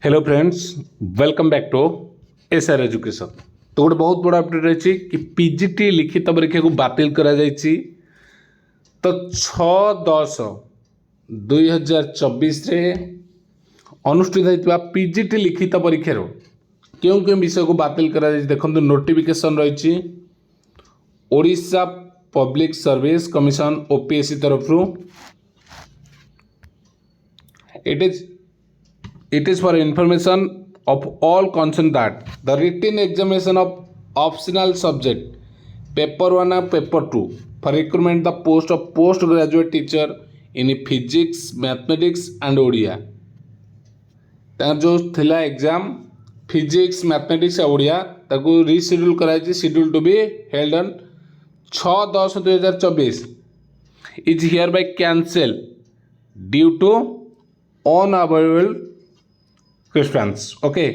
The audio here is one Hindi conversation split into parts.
Hello friends, welcome back to SR education. तो गोटे बहुत बड़ा अपडेट रही कि पीजीटी लिखित परीक्षा को बातिल करा जायछि। तो 6/10/2024 रे अनुष्ठित होता पीजीटी लिखित परीक्षार क्यों क्यों विषय को बातिल करा जायछि देखो। नोटिफिकेशन रही Odisha public service commission OPSC तरफ It is for information of all concerned that the written examination of optional subject paper 1 and paper 2 for recruitment the post of postgraduate teacher in physics, mathematics and Odia जो थिला एग्जाम फिजिक्स मैथमेटिक्स ओडिया ताको रीशेड्यूल कराई schedule to be held on 6/10/2024 is hereby cancel due to unavailable questions. Okay,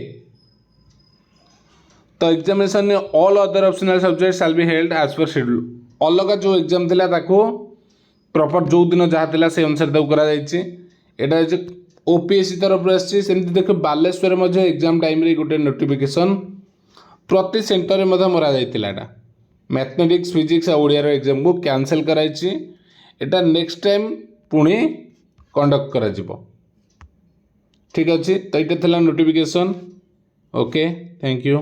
तो एग्जामिनेशन में all other optional subject shall be held as per schedule. अलग जो एग्जाम थिला ताको प्रॉपर जो दिन जहाँ थिला से अनुसार ताको करा जायछि। एटा जे ओपीएससी तरफ आछि सेमति देखो बालेश्वर मध्ये एग्जाम टाइम रे गोटे नोटिफिकेशन प्रति सेंटर रे मध्ये मरा जायतिला। एटा मैथमेटिक्स फिजिक्स ओडिया रो एग्जाम को कैंसिल कराइछि। एटा नेक्स्ट टाइम पुणी कंडक्ट करा जिवो। ठीक अच्छे, तो ये नोटिफिकेशन। Okay, thank you.